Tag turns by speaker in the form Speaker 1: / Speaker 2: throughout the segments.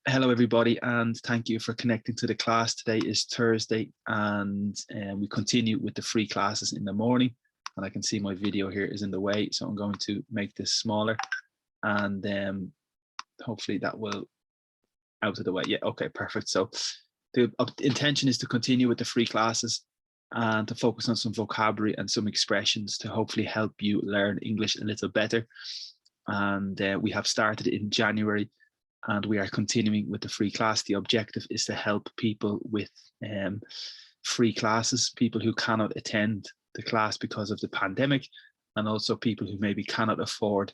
Speaker 1: Hello, everybody, and thank you for connecting to the class. Today is Thursday, and we continue with the free classes in the morning. And I can see my video here is in the way, so I'm going to make this smaller, and hopefully that will out of the way. Yeah, okay, perfect. So the intention is to continue with the free classes and to focus on some vocabulary and some expressions to hopefully help you learn English a little better. And we have started in January, and we are continuing with the free class. The objective is to help people with free classes, people who cannot attend the class because of the pandemic, and also people who maybe cannot afford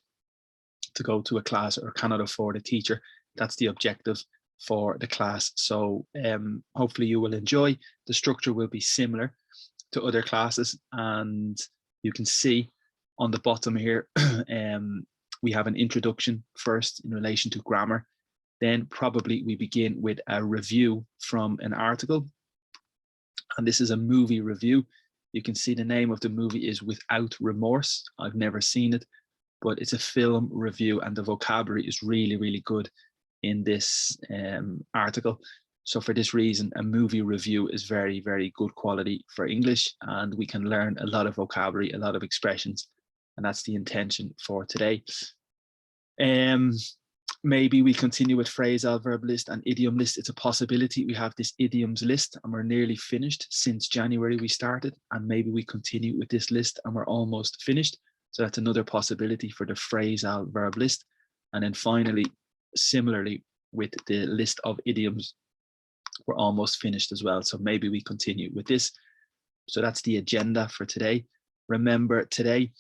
Speaker 1: to go to a class or cannot afford a teacher. That's the objective for the class. So hopefully you will enjoy. The structure will be similar to other classes, and you can see on the bottom here, we have an introduction first in relation to grammar. Then probably we begin with a review from an article. And this is a movie review. You can see the name of the movie is Without Remorse. I've never seen it, but it's a film review, and the vocabulary is really, really good in this article. So for this reason, a movie review is very, very good quality for English, and we can learn a lot of vocabulary, a lot of expressions, and that's the intention for today. Maybe we continue with phrasal verb list and idiom list. It's a possibility. We have this idioms list and we're nearly finished. Since January we started, and maybe we continue with this list and we're almost finished. So that's another possibility for the phrasal verb list. And then finally, similarly with the list of idioms, we're almost finished as well. So maybe we continue with this. So that's the agenda for today. Remember, today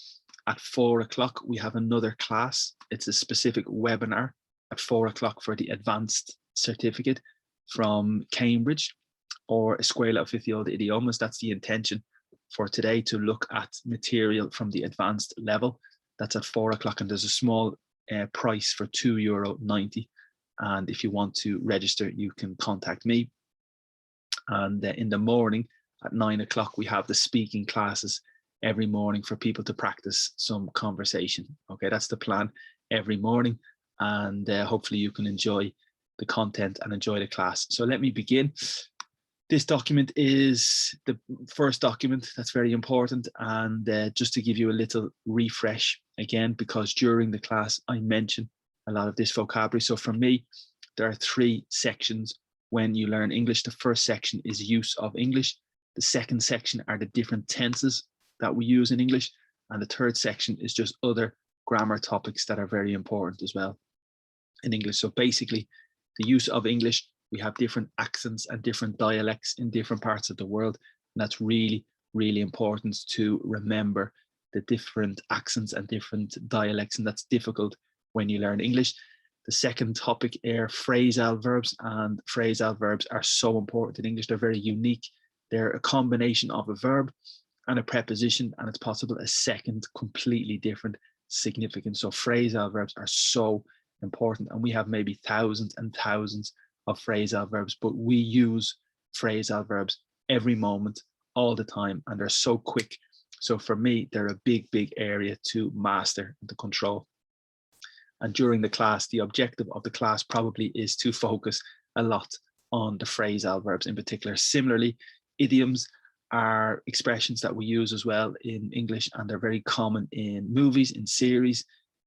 Speaker 1: at 4 o'clock, we have another class. It's a specific webinar at 4 o'clock for the advanced certificate from Cambridge or Escuela Oficial de Idiomas. That's the intention for today, to look at material from the advanced level. That's at 4 o'clock, and there's a small price for €2.90. And if you want to register, you can contact me. And in the morning at 9 o'clock, we have the speaking classes every morning for people to practice some conversation. Okay, that's the plan every morning. And hopefully you can enjoy the content and enjoy the class. So let me begin. This document is the first document. That's very important. And just to give you a little refresh again, because during the class I mentioned a lot of this vocabulary. So for me, there are 3 sections when you learn English. The first section is use of English. The second section are the different tenses that we use in English. And the third section is just other grammar topics that are very important as well in English. So basically, the use of English, we have different accents and different dialects in different parts of the world. And that's really, really important to remember the different accents and different dialects. And that's difficult when you learn English. The second topic are phrasal verbs, and phrasal verbs are so important in English. They're very unique. They're a combination of a verb and a preposition, and it's possible a second completely different significance. So phrasal verbs are so important, and we have maybe thousands and thousands of phrasal verbs, but we use phrasal verbs every moment, all the time, and they're so quick. So for me, they're a big, big area to master and to control. And during the class, the objective of the class probably is to focus a lot on the phrasal verbs in particular. Similarly, idioms are expressions that we use as well in English, and they're very common in movies, in series,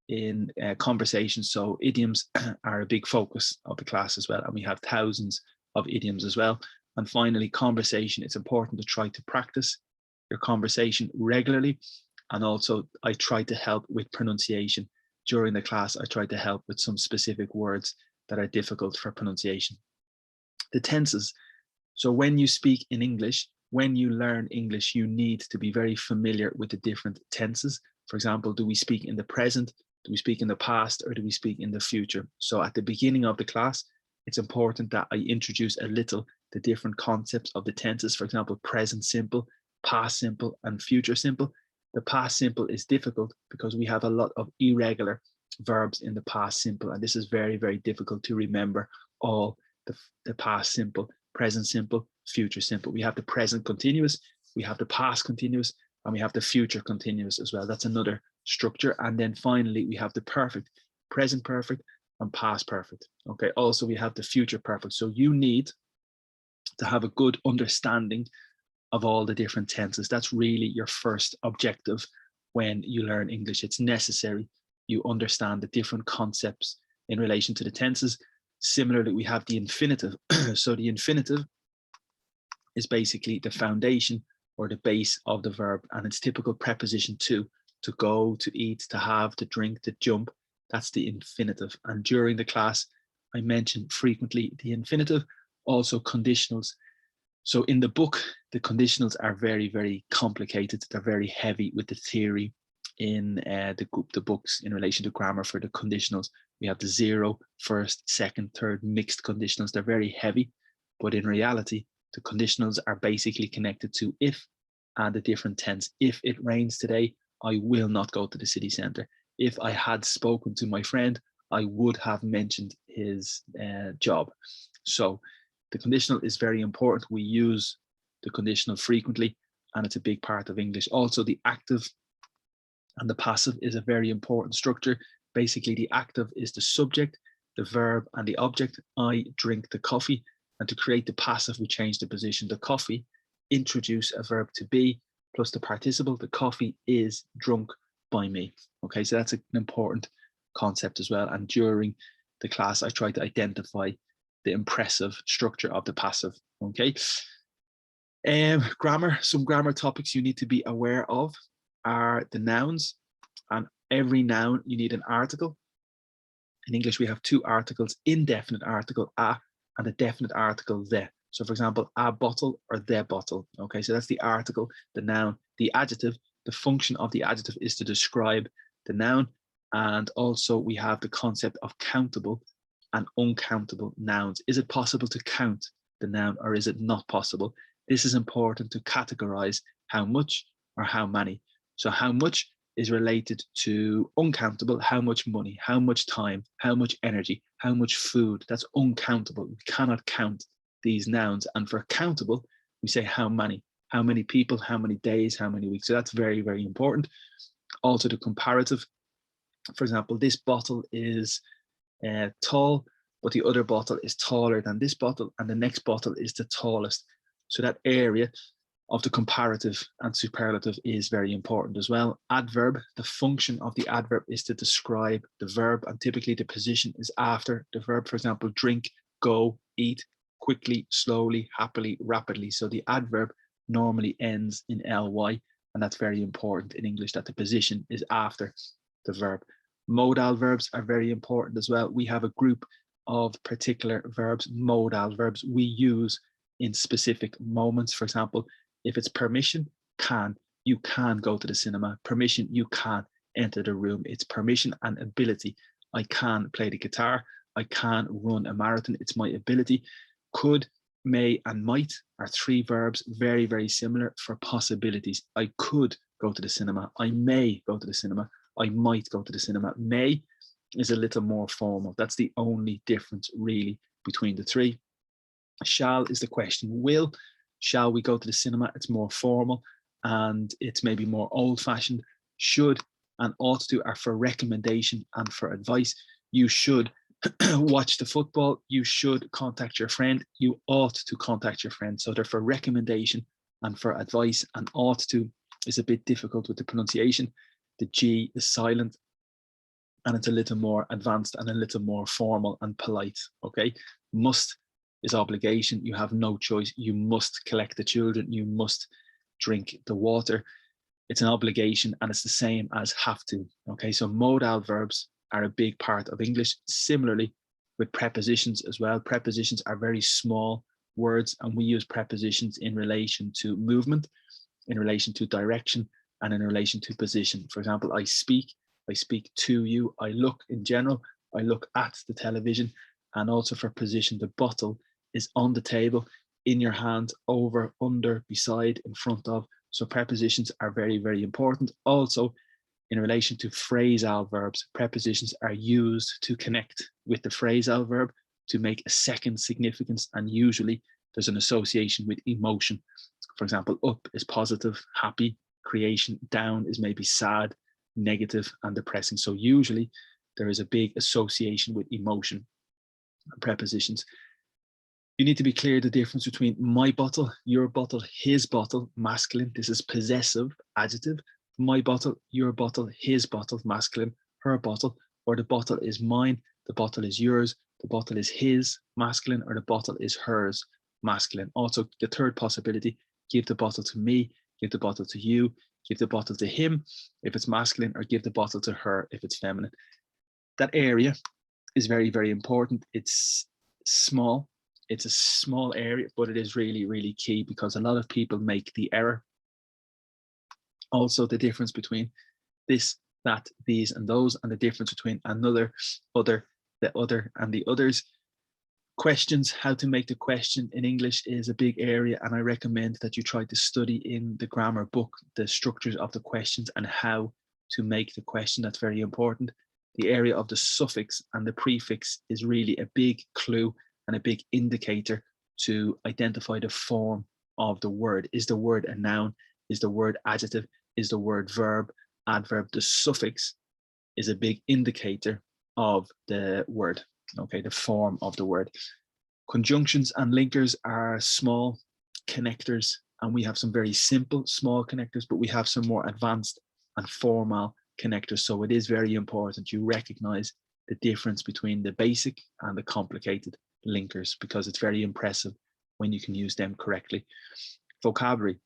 Speaker 1: in conversations. So idioms are a big focus of the class as well, and we have thousands of idioms as well. And finally, conversation. It's important to try to practice your conversation regularly, and also I try to help with pronunciation. During the class, I try to help with some specific words that are difficult for pronunciation. The tenses. So when you speak in English, when you learn English, you need to be very familiar with the different tenses. For example, do we speak in the present? Do we speak in the past, or do we speak in the future? So at the beginning of the class, it's important that I introduce a little the different concepts of the tenses. For example, present simple, past simple, and future simple. The past simple is difficult because we have a lot of irregular verbs in the past simple, and this is very, very difficult to remember all the past simple, present simple, future simple. We have the present continuous, we have the past continuous, and we have the future continuous as well. That's another structure. And then finally, we have the perfect, present perfect, and past perfect. Okay, also we have the future perfect. So you need to have a good understanding of all the different tenses. That's really your first objective when you learn English. It's necessary you understand the different concepts in relation to the tenses. Similarly, we have the infinitive. So the infinitive is basically the foundation or the base of the verb, and it's typical preposition to go, to eat, to have, to drink, to jump. That's the infinitive. And during the class, I mentioned frequently the infinitive, also conditionals. So in the book, the conditionals are very, very complicated. They're very heavy with the theory in the books in relation to grammar for the conditionals. We have the 0, first, second, third, mixed conditionals. They're very heavy, but in reality, the conditionals are basically connected to if and a different tense. If it rains today, I will not go to the city centre. If I had spoken to my friend, I would have mentioned his job. So the conditional is very important. We use the conditional frequently, and it's a big part of English. Also, the active and the passive is a very important structure. Basically, the active is the subject, the verb, and the object. I drink the coffee. And to create the passive, we change the position. The coffee, introduce a verb to be, plus the participle. The coffee is drunk by me. Okay, so that's an important concept as well. And during the class, I try to identify the impressive structure of the passive. Okay. Grammar, some grammar topics you need to be aware of are the nouns, and every noun you need an article. In English, we have 2 articles, indefinite article a and a definite article the. So for example, a bottle or the bottle. Okay, so that's the article, the noun. The adjective, the function of the adjective is to describe the noun. And also we have the concept of countable and uncountable nouns. Is it possible to count the noun or is it not possible? This is important to categorize how much or how many. So how much is related to uncountable, how much money, how much time, how much energy, how much food. That's uncountable. We cannot count these nouns. And for countable, we say how many people, how many days, how many weeks. So that's very, very important. Also the comparative. For example, this bottle is tall, but the other bottle is taller than this bottle, and the next bottle is the tallest. So that area of the comparative and superlative is very important as well. Adverb, the function of the adverb is to describe the verb, and typically the position is after the verb. For example, drink, go, eat, quickly, slowly, happily, rapidly. So the adverb normally ends in ly, and that's very important in English, that the position is after the verb. Modal verbs are very important as well. We have a group of particular verbs, modal verbs, we use in specific moments. For example, if it's permission, can, you can go to the cinema. Permission, you can enter the room. It's permission and ability. I can play the guitar. I can run a marathon. It's my ability. Could, may, and might are 3 verbs, very, very similar for possibilities. I could go to the cinema. I may go to the cinema. I might go to the cinema. May is a little more formal. That's the only difference really between the 3. Shall is the question. Will, shall we go to the cinema? It's more formal and it's maybe more old-fashioned. Should and ought to are for recommendation and for advice. You should watch the football. You should contact your friend. You ought to contact your friend. So they're for recommendation and for advice. And ought to is a bit difficult with the pronunciation. The G is silent and it's a little more advanced and a little more formal and polite. Okay. Must is obligation. You have no choice. You must collect the children. You must drink the water. It's an obligation and it's the same as have to. Okay, so modal verbs are a big part of English. Similarly with prepositions as well. Prepositions are very small words and we use prepositions in relation to movement, in relation to direction, and in relation to position. For example, I speak to you. I look in general. I look at the television. And also for position, the bottle is on the table, in your hand, over, under, beside, in front of. So prepositions are very, very important. Also, in relation to phrasal verbs, prepositions are used to connect with the phrasal verb to make a second significance. And usually there's an association with emotion. For example, up is positive, happy, creation, down is maybe sad, negative, and depressing. So usually there is a big association with emotion and prepositions. You need to be clear the difference between my bottle, your bottle, his bottle, masculine. This is possessive, adjective. My bottle, your bottle, his bottle, masculine, her bottle, or the bottle is mine, the bottle is yours, the bottle is his, masculine, or the bottle is hers, masculine. Also, the third possibility, give the bottle to me, give the bottle to you, give the bottle to him if it's masculine, or give the bottle to her if it's feminine. That area is very, very important. It's small. It's a small area, but it is really, really key because a lot of people make the error. Also, the difference between this, that, these, and those, and the difference between another, other, the other, and the others. Questions, how to make the question in English is a big area, and I recommend that you try to study in the grammar book the structures of the questions and how to make the question. That's very important. The area of the suffix and the prefix is really a big clue and a big indicator to identify the form of the word. Is the word a noun? Is the word adjective? Is the word verb, adverb? The suffix is a big indicator of the word, okay, the form of the word. Conjunctions and linkers are small connectors, and we have some very simple small connectors, but we have some more advanced and formal connectors. So it is very important you recognize the difference between the basic and the complicated linkers, because it's very impressive when you can use them correctly. Vocabulary.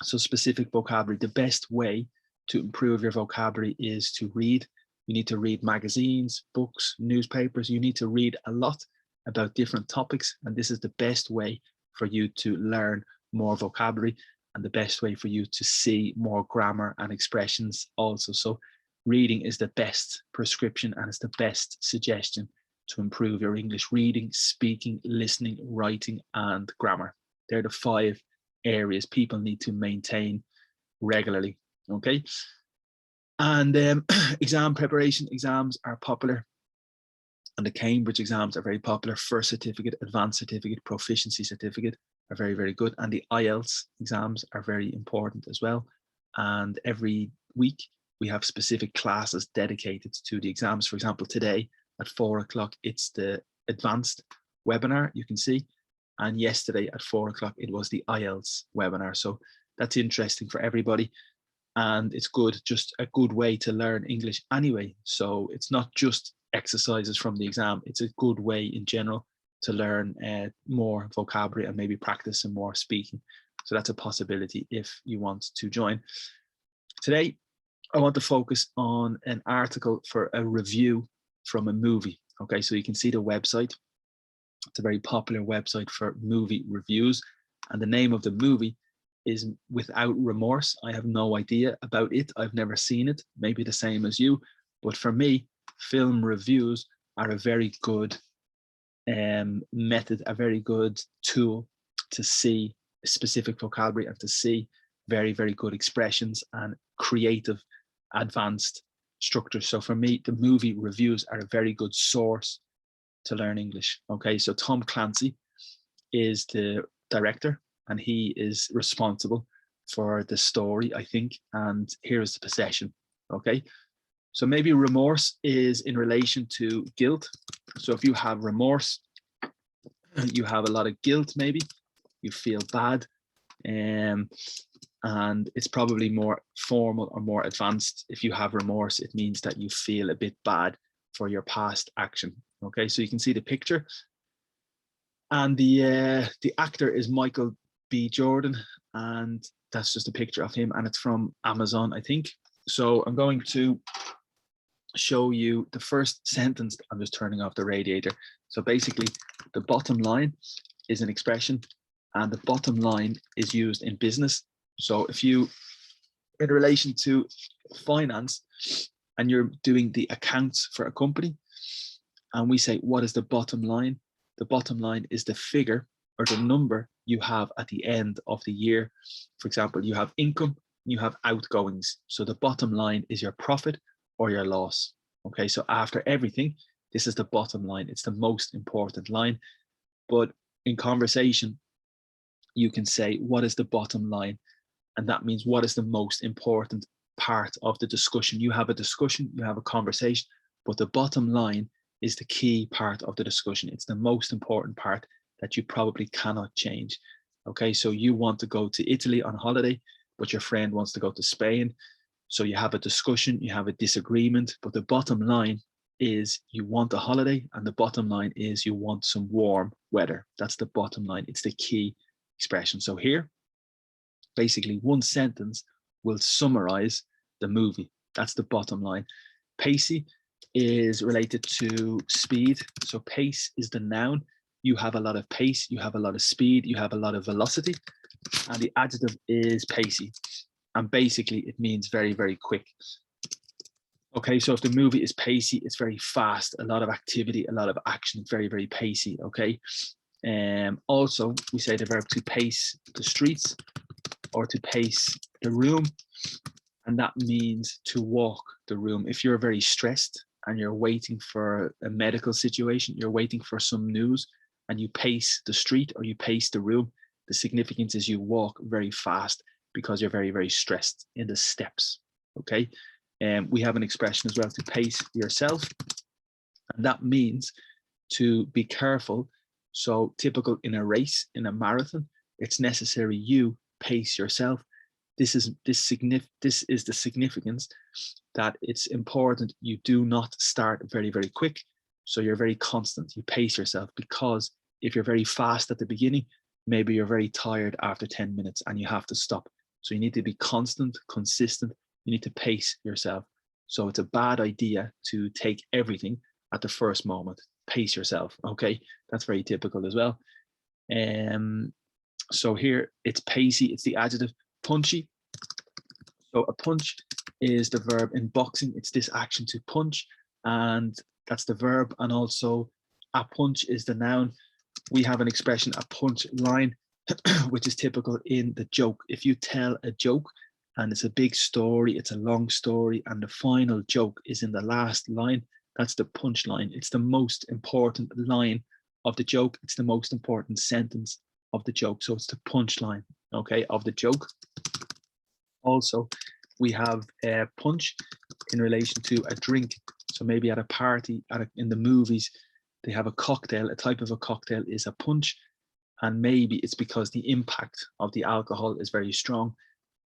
Speaker 1: So specific vocabulary, the best way to improve your vocabulary is to read. You need to read magazines, books, newspapers. You need to read a lot about different topics, and this is the best way for you to learn more vocabulary and the best way for you to see more grammar and expressions also. So reading is the best prescription and it's the best suggestion to improve your English: reading, speaking, listening, writing, and grammar. They're the 5 areas people need to maintain regularly, okay? And exam preparation, exams are popular, and the Cambridge exams are very popular. First certificate, advanced certificate, proficiency certificate are very, very good. And the IELTS exams are very important as well. And every week we have specific classes dedicated to the exams. For example, today at 4 o'clock, it's the advanced webinar, you can see. And yesterday at 4 o'clock, it was the IELTS webinar. So that's interesting for everybody. And it's good, just a good way to learn English anyway. So it's not just exercises from the exam. It's a good way in general to learn more vocabulary and maybe practice some more speaking. So that's a possibility if you want to join. Today, I want to focus on an article for a review from a movie. Okay, so you can see the website. It's a very popular website for movie reviews. And the name of the movie is Without Remorse. I have no idea about it. I've never seen it, maybe the same as you. But for me, film reviews are a very good method, a very good tool to see specific vocabulary and to see very, very good expressions and creative, advanced structures. So for me, the movie reviews are a very good source to learn English. Okay, so Tom Clancy is the director and he is responsible for the story, I think. And here is the possession. Okay, so maybe remorse is in relation to guilt. So if you have remorse, you have a lot of guilt, maybe you feel bad, and it's probably more formal or more advanced. If you have remorse, it means that you feel a bit bad for your past action. Okay, so you can see the picture, and the actor is Michael B. Jordan, and that's just a picture of him, and it's from Amazon, I think. So I'm going to show you the first sentence. I'm just turning off the radiator. So basically, the bottom line is an expression, and the bottom line is used in business. So if you, in relation to finance, and you're doing the accounts for a company, and we say, what is the bottom line? The bottom line is the figure or the number you have at the end of the year. For example, you have income, you have outgoings. So the bottom line is your profit or your loss. Okay, so after everything, this is the bottom line. It's the most important line. But in conversation, you can say, what is the bottom line? And that means what is the most important part of the discussion. You have a discussion, you have a conversation. but the bottom line is the key part of the discussion. It's the most important part that you probably cannot change. Okay, so you want to go to Italy on holiday, but your friend wants to go to Spain. So you have a discussion, you have a disagreement, but the bottom line is you want a holiday, and the bottom line is you want some warm weather. That's the bottom line. It's the key expression. So here, basically one sentence will summarize the movie. That's the bottom line. Pacey is related to speed. So pace is the noun. You have a lot of pace, you have a lot of speed, you have a lot of velocity, and the adjective is pacey. And basically it means very, very quick. Okay, so if the movie is pacey, it's very fast, a lot of activity, a lot of action, it's very, very pacey, okay? Also, we say the verb to pace the streets or to pace the room, and that means to walk the room. If you're very stressed and you're waiting for a medical situation, you're waiting for some news, and you pace the street or you pace the room, the significance is you walk very fast because you're very, very stressed in the steps, okay? We have an expression as well, to pace yourself, and that means to be careful. So typical in a race, in a marathon, it's necessary you pace yourself. This is the significance that it's important you do not start very, very quick. So you're very constant, you pace yourself, because if you're very fast at the beginning, maybe you're very tired after 10 minutes and you have to stop. So you need to be constant, consistent, you need to pace yourself. So it's a bad idea to take everything at the first moment. Pace yourself, okay? That's very typical as well. So here it's pacey, it's the adjective. Punchy. So a punch is the verb in boxing. It's this action to punch, and that's the verb. And also a punch is the noun. We have an expression, a punch line, which is typical in the joke. If you tell a joke and it's a big story, it's a long story, and the final joke is in the last line, that's the punch line. It's the most important line of the joke. It's the most important sentence of the joke. So it's the punch line, okay, of the joke. Also, we have a punch in relation to a drink. So maybe at a party, in the movies, they have a cocktail. A type of a cocktail is a punch, and maybe it's because the impact of the alcohol is very strong.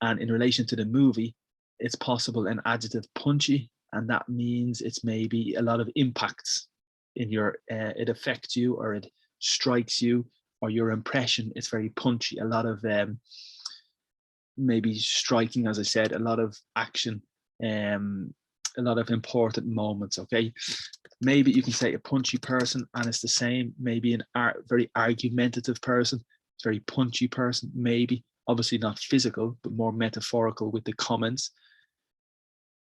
Speaker 1: And in relation to the movie, it's possible an adjective punchy, and that means it's maybe a lot of impacts in your, it affects you, or it strikes you, or your impression. It's very punchy, a lot of maybe striking, as I said, a lot of action, a lot of important moments, okay? Maybe you can say a punchy person, and it's the same. Maybe a very argumentative person, it's a very punchy person, maybe. Obviously not physical, but more metaphorical with the comments.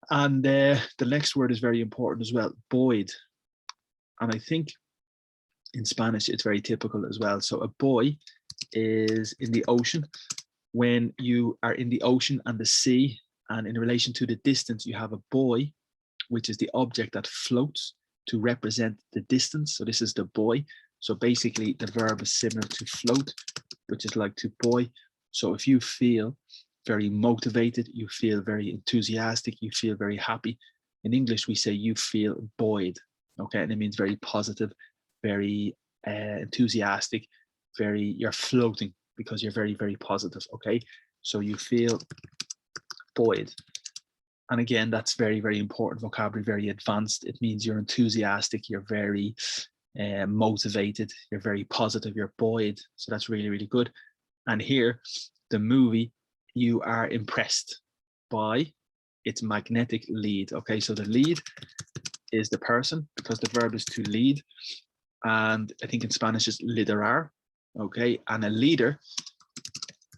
Speaker 1: And the next word is very important as well, buoyed. And I think in Spanish, it's very typical as well. So a buoy is in the ocean. When you are in the ocean and the sea, and in relation to the distance, you have a buoy, which is the object that floats to represent the distance. So this is the buoy. So basically the verb is similar to float, which is like to buoy. So if you feel very motivated, you feel very enthusiastic, you feel very happy. In English, we say you feel buoyed, okay? And it means very positive, very enthusiastic, you're floating because you're very, very positive, okay? So you feel buoyed. And again, that's very, very important vocabulary, very advanced. It means you're enthusiastic, you're very motivated, you're very positive, you're buoyed. So that's really, really good. And here, the movie, you are impressed by its magnetic lead. Okay, so the lead is the person, because the verb is to lead. And I think in Spanish it's liderar. Okay, and a leader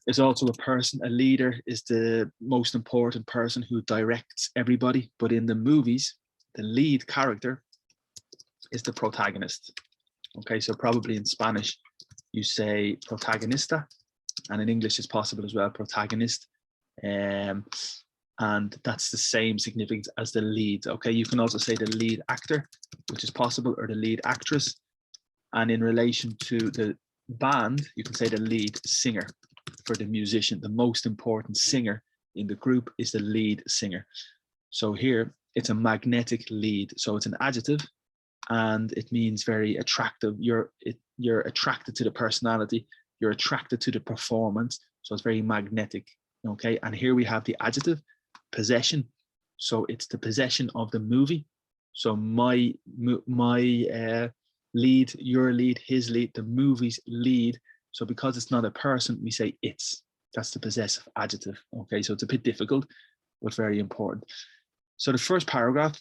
Speaker 1: is also a person. A leader is the most important person who directs everybody. But in the movies, the lead character is the protagonist. Okay, so probably in Spanish, you say protagonista, and in English it's possible as well, protagonist. And that's the same significance as the lead. Okay, you can also say the lead actor, which is possible, or the lead actress. And in relation to the band, you can say the lead singer. For the musician, the most important singer in the group is the lead singer. So here it's a magnetic lead. So it's an adjective and it means very attractive. You're attracted to the personality, you're attracted to the performance. So it's very magnetic. Okay, and here we have the adjective, possession. So it's the possession of the movie. So my lead, your lead, his lead, the movie's lead. So because it's not a person, we say it's. That's the possessive adjective. Okay, so it's a bit difficult, but very important. So the first paragraph,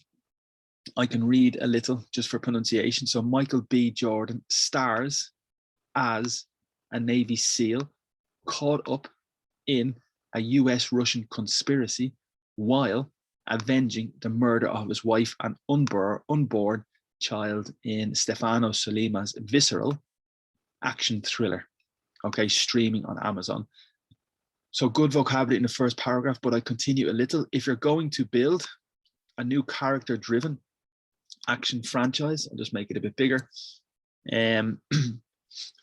Speaker 1: I can read a little just for pronunciation. So Michael B. Jordan stars as a Navy SEAL caught up in a US-Russian conspiracy while avenging the murder of his wife and unborn child in Stefano Solima's visceral action thriller. Okay, streaming on Amazon. So good vocabulary in the first paragraph, but I continue a little. If you're going to build a new character-driven action franchise, I'll just make it a bit bigger.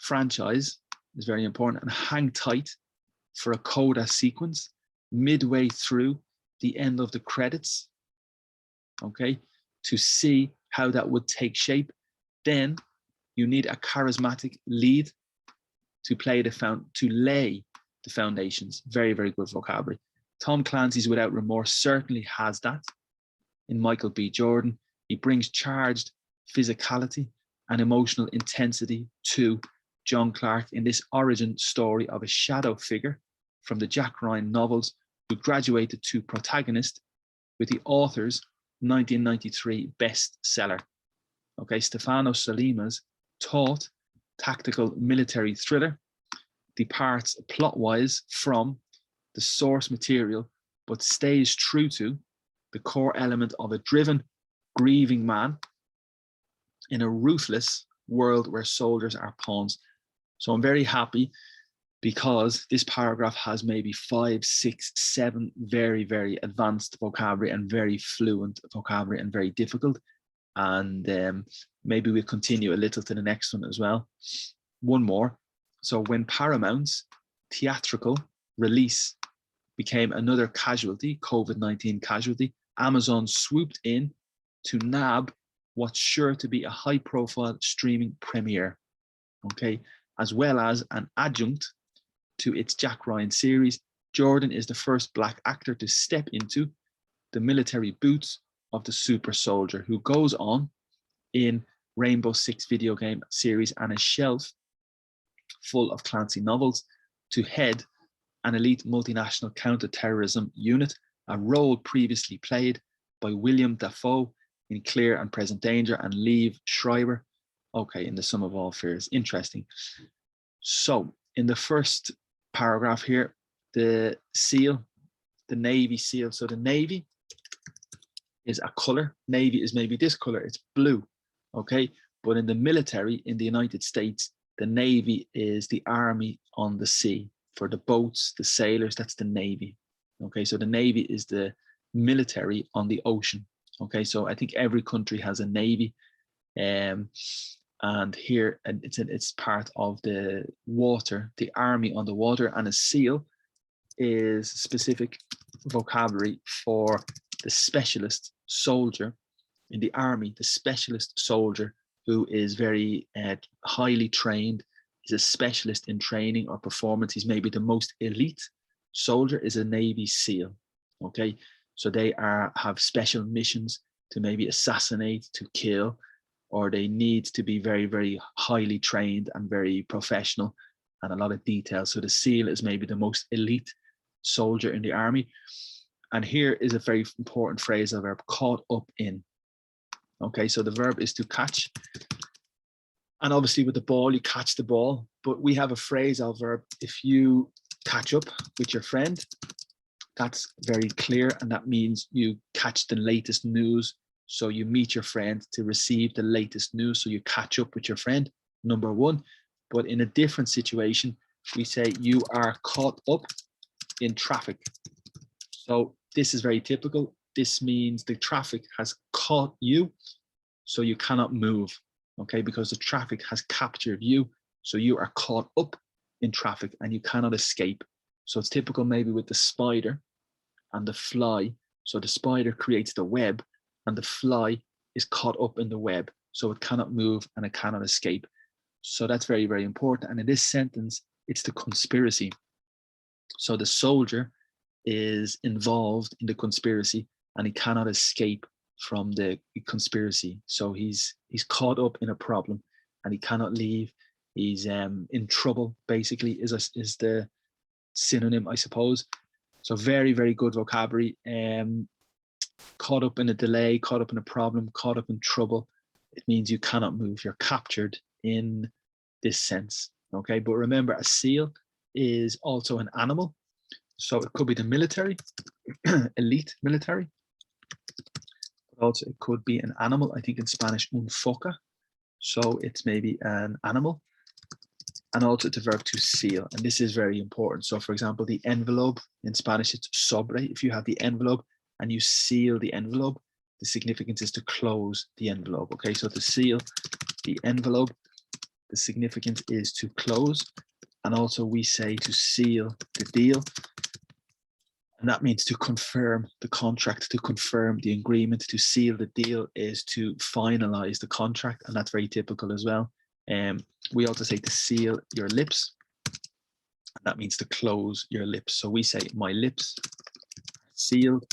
Speaker 1: Franchise is very important, and hang tight for a coda sequence midway through the end of the credits, okay, to see how that would take shape. Then you need a charismatic lead to lay the foundations. Very, very good vocabulary. Tom Clancy's Without Remorse certainly has that. In Michael B. Jordan, he brings charged physicality and emotional intensity to John Clark in this origin story of a shadow figure from the Jack Ryan novels who graduated to protagonist with the author's 1993 bestseller. Okay, Stefano Solima's taut, tactical military thriller departs plot-wise from the source material, but stays true to the core element of a driven, grieving man in a ruthless world where soldiers are pawns. So I'm very happy because this paragraph has maybe 5, 6, 7 very, very advanced vocabulary and very fluent vocabulary and very difficult. And maybe we'll continue a little to the next one as well. One more. So when Paramount's theatrical release became another casualty, COVID-19 casualty, Amazon swooped in to nab what's sure to be a high-profile streaming premiere, okay, as well as an adjunct to its Jack Ryan series. Jordan is the first Black actor to step into the military boots of the super soldier who goes on in Rainbow Six video game series and a shelf full of Clancy novels to head an elite multinational counter-terrorism unit, a role previously played by William Dafoe in Clear and Present Danger and Liev Schreiber, okay, in The Sum of All Fears. Interesting. So in the first paragraph here, the SEAL, the Navy SEAL. So the Navy is a color. Navy is maybe this color, it's blue, okay? But in the military in the United States, the Navy is the army on the sea. For the boats, the sailors, that's the Navy. Okay, so the Navy is the military on the ocean. Okay, so I think every country has a Navy. And here it's part of the water, the army on the water, and a SEAL is specific vocabulary for the specialist soldier in the army, the specialist soldier who is very highly trained, is a specialist in training or performance. He's maybe the most elite soldier is a Navy SEAL. Okay, so they have special missions to maybe assassinate, to kill, or they need to be very, very highly trained and very professional and a lot of detail. So the SEAL is maybe the most elite soldier in the army. And here is a very important phrasal verb, caught up in. Okay, so the verb is to catch. And obviously with the ball, you catch the ball, but we have a phrasal verb. If you catch up with your friend, that's very clear. And that means you catch the latest news. So you meet your friend to receive the latest news. So you catch up with your friend, number one. But in a different situation, we say you are caught up in traffic. So this is very typical. This means the traffic has caught you, so you cannot move, okay? Because the traffic has captured you, so you are caught up in traffic and you cannot escape. So it's typical maybe with the spider and the fly. So the spider creates the web and the fly is caught up in the web. So it cannot move and it cannot escape. So that's very, very important. And in this sentence, it's the conspiracy. So the soldier is involved in the conspiracy and he cannot escape from the conspiracy. So he's caught up in a problem and he cannot leave. He's in trouble, basically, is the synonym, I suppose. So very, very good vocabulary. Caught up in a delay, caught up in a problem, caught up in trouble. It means you cannot move. You're captured in this sense. Okay, but remember, a seal is also an animal. So it could be the military, elite military. But also it could be an animal. I think in Spanish, un foca. So it's maybe an animal. And also the verb to seal. And this is very important. So for example, the envelope, in Spanish, it's sobre. If you have the envelope and you seal the envelope, the significance is to close the envelope. Okay, so to seal the envelope, the significance is to close. And also we say to seal the deal. And that means to confirm the contract, to confirm the agreement. To seal the deal is to finalize the contract. And that's very typical as well. We also say to seal your lips. And that means to close your lips. So we say my lips are sealed.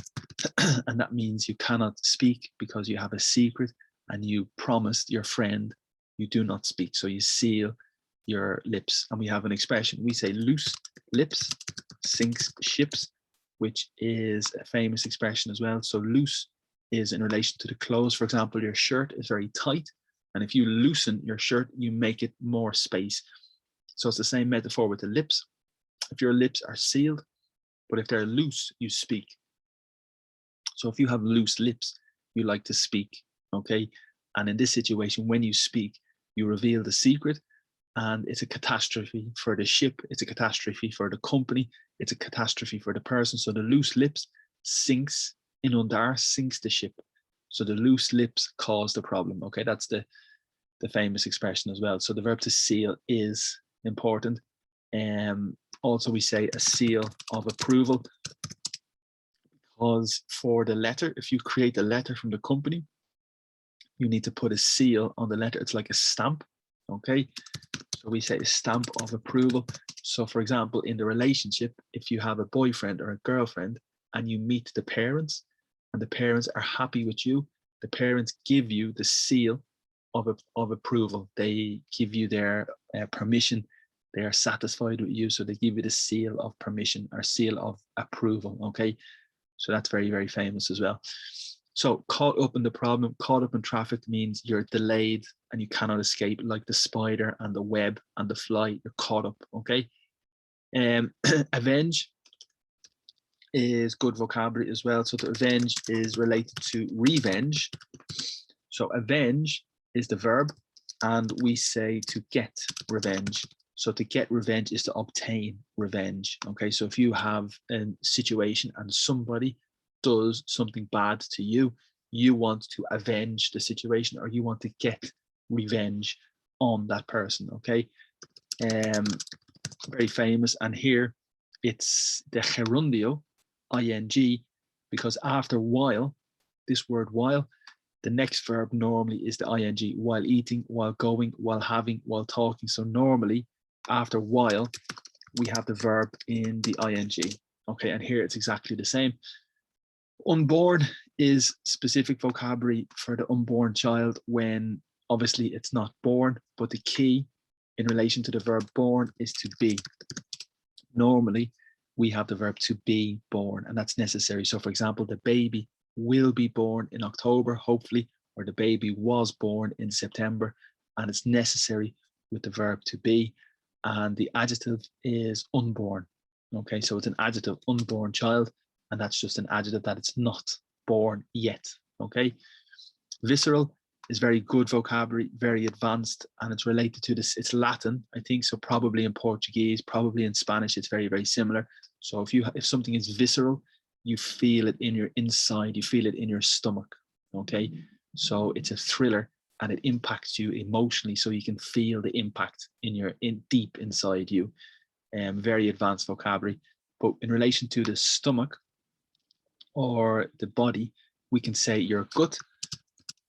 Speaker 1: And that means you cannot speak because you have a secret and you promised your friend you do not speak. So you seal your lips. And we have an expression. We say loose lips sinks ships, which is a famous expression as well. So loose is in relation to the clothes. For example, your shirt is very tight. And if you loosen your shirt, you make it more space. So it's the same metaphor with the lips. If your lips are sealed, but if they're loose, you speak. So if you have loose lips, you like to speak, okay? And in this situation, when you speak, you reveal the secret, and it's a catastrophe for the ship. It's a catastrophe for the company. It's a catastrophe for the person. So the loose lips sinks, inundar, sinks the ship. So the loose lips cause the problem. Okay, that's the famous expression as well. So the verb to seal is important. Also, we say a seal of approval, because for the letter, if you create a letter from the company, you need to put a seal on the letter. It's like a stamp. Okay, so we say a stamp of approval. So for example, in the relationship, if you have a boyfriend or a girlfriend and you meet the parents and the parents are happy with you, the parents give you the seal of approval. They give you their permission. They are satisfied with you. So they give you the seal of permission or seal of approval. Okay, so that's very, very famous as well. So caught up in the problem, caught up in traffic means you're delayed and you cannot escape, like the spider and the web and the fly. You're caught up. Okay. Avenge is good vocabulary as well. So to avenge is related to revenge. So avenge is the verb, and we say to get revenge. So to get revenge is to obtain revenge. Okay, so if you have a situation and somebody does something bad to you, you want to avenge the situation, or you want to get revenge on that person. Okay, very famous. And here it's the gerundio, ing, because after while, this word while, the next verb normally is the ing, while eating, while going, while having, while talking. So normally after while, we have the verb in the ing. Okay, and here it's exactly the same. Unborn is specific vocabulary for the unborn child when obviously it's not born, but the key in relation to the verb born is to be. Normally, we have the verb to be born, and that's necessary. So for example, the baby will be born in October, hopefully, or the baby was born in September, and it's necessary with the verb to be. And the adjective is unborn. Okay, so it's an adjective, unborn child, and that's just an adjective that it's not born yet. Okay, visceral is very good vocabulary, very advanced, and it's related to this. It's Latin, I think, so probably in Portuguese, probably in Spanish, it's very, very similar. So if something is visceral, you feel it in your inside, you feel it in your stomach. Okay, so it's a thriller and it impacts you emotionally, so you can feel the impact deep inside you. Very advanced vocabulary. But in relation to the stomach or the body, we can say your gut.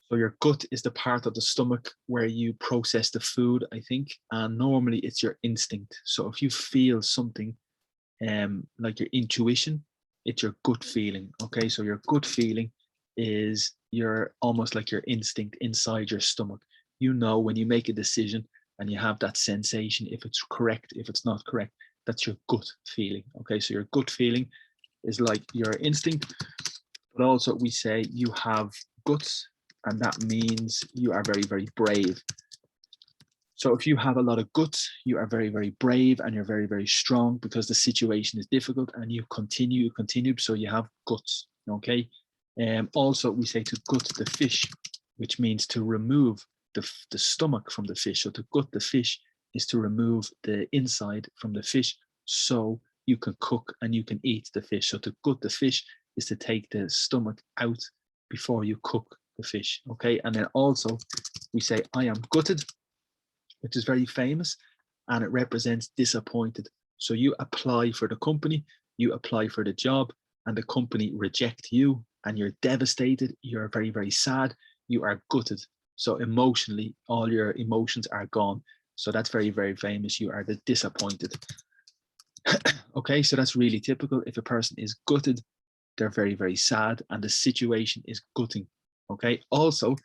Speaker 1: So your gut is the part of the stomach where you process the food, I think, and normally it's your instinct. So if you feel something like your intuition, it's your gut feeling. Okay, so your gut feeling is almost like your instinct inside your stomach. You know when you make a decision and you have that sensation, if it's correct, if it's not correct, that's your gut feeling. Okay, so your gut feeling is like your instinct, but also we say you have guts, and that means you are very, very brave. So if you have a lot of guts, you are very, very brave and you're very, very strong because the situation is difficult and you continue. So you have guts, okay? Also, we say to gut the fish, which means to remove the stomach from the fish. So to gut the fish is to remove the inside from the fish so you can cook and you can eat the fish. So to gut the fish is to take the stomach out before you cook the fish, okay? And then also we say I am gutted, which is very famous, and it represents disappointed. So you apply for the company, you apply for the job, and the company reject you, and you're devastated, you're very, very sad, you are gutted. So emotionally, all your emotions are gone. So that's very, very famous. You are the disappointed. Okay, so that's really typical. If a person is gutted, they're very, very sad, and the situation is gutting. Okay, also,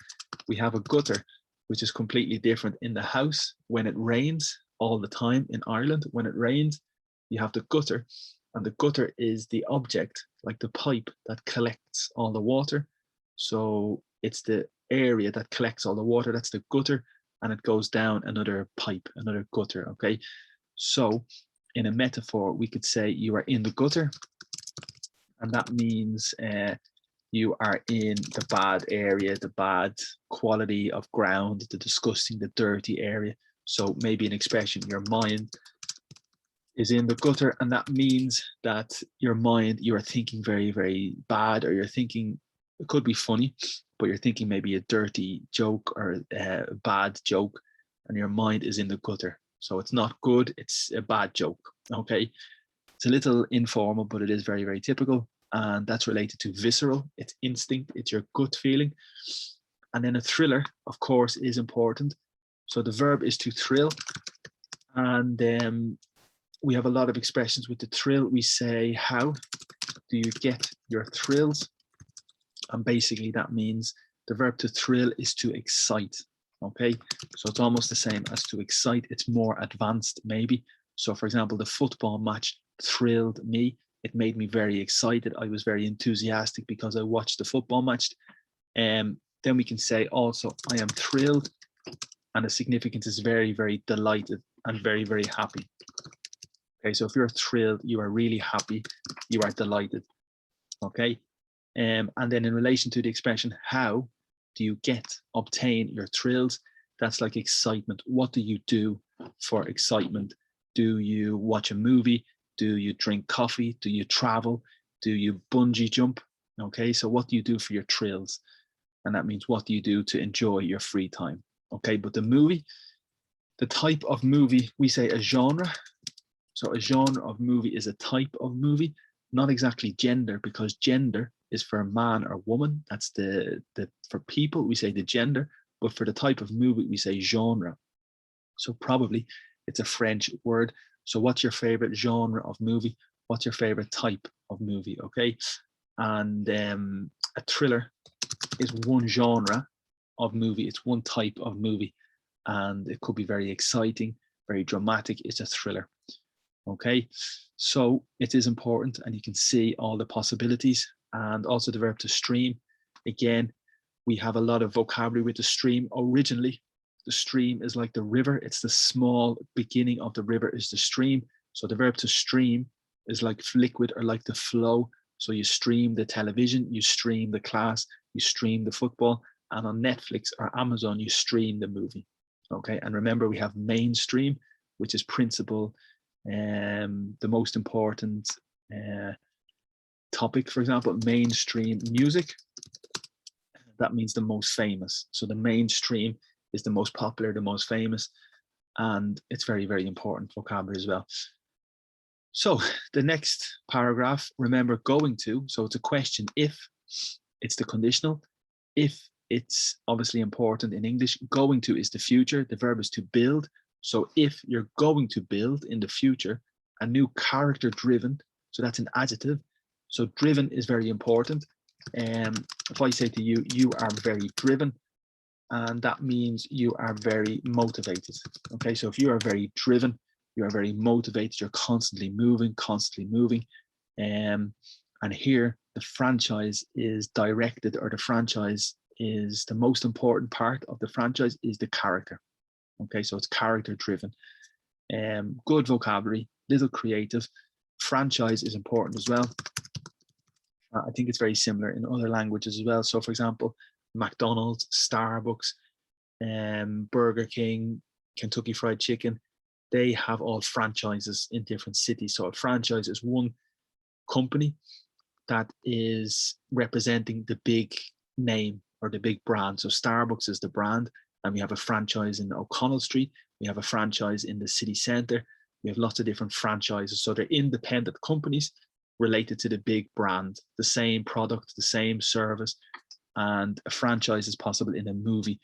Speaker 1: we have a gutter, which is completely different in the house. When it rains all the time in Ireland, when it rains, you have the gutter, and the gutter is the object, like the pipe that collects all the water. So it's the area that collects all the water, that's the gutter, and it goes down another pipe, another gutter, okay? So in a metaphor, we could say you are in the gutter, and that means you are in the bad area, the bad quality of ground, the disgusting, the dirty area. So maybe an expression, your mind is in the gutter, and that means that your mind, you are thinking very, very bad, or you're thinking, it could be funny, but you're thinking maybe a dirty joke or a bad joke, and your mind is in the gutter. So it's not good, it's a bad joke, okay? It's a little informal, but it is very, very typical. And that's related to visceral, it's instinct, it's your gut feeling. And then a thriller, of course, is important. So the verb is to thrill. And we have a lot of expressions with the thrill. We say, how do you get your thrills? And basically that means the verb to thrill is to excite, okay? So it's almost the same as to excite, it's more advanced maybe. So for example, the football match thrilled me. It made me very excited. I was very enthusiastic because I watched the football match. Then we can say also, I am thrilled. And the significance is very, very delighted and very, very happy. Okay, so if you're thrilled, you are really happy, you are delighted. Okay, and then in relation to the expression, how do you obtain your thrills? That's like excitement. What do you do for excitement? Do you watch a movie? Do you drink coffee? Do you travel? Do you bungee jump? Okay, so what do you do for your thrills? And that means what do you do to enjoy your free time? Okay, but the movie, the type of movie, we say a genre. So a genre of movie is a type of movie, not exactly gender, because gender is for man or woman. That's for people, we say the gender, but for the type of movie, we say genre. So probably it's a French word. So what's your favorite genre of movie? What's your favorite type of movie? Okay. And a thriller is one genre of movie. It's one type of movie. And it could be very exciting, very dramatic. It's a thriller. Okay. So it is important, and you can see all the possibilities. And also the verb to stream. Again, we have a lot of vocabulary with the stream. Originally, the stream is like the river. It's the small beginning of the river is the stream. So the verb to stream is like liquid or like the flow. So you stream the television, you stream the class, you stream the football, and on Netflix or Amazon, you stream the movie. Okay, and remember we have mainstream, which is principal, the most important topic, for example, mainstream music. That means the most famous. So the mainstream is the most popular, the most famous, and it's very, very important vocabulary as well. So the next paragraph, remember going to, so it's a question if it's the conditional. If, it's obviously important in English. Going to is the future. The verb is to build. So if you're going to build in the future a new character driven, so that's an adjective. So driven is very important. If I say to you, you are very driven, and that means you are very motivated. Okay, so if you are very driven, you are very motivated, you're constantly moving. And here the franchise is directed, or the franchise is the most important part of the franchise is the character. Okay, so it's character driven. Good vocabulary, little creative. Franchise is important as well. I think it's very similar in other languages as well. So for example, McDonald's, Starbucks, Burger King, Kentucky Fried Chicken, they have all franchises in different cities. So a franchise is one company that is representing the big name or the big brand. So Starbucks is the brand, and we have a franchise in O'Connell Street. We have a franchise in the city center. We have lots of different franchises. So they're independent companies related to the big brand, the same product, the same service, and a franchise is possible in a movie.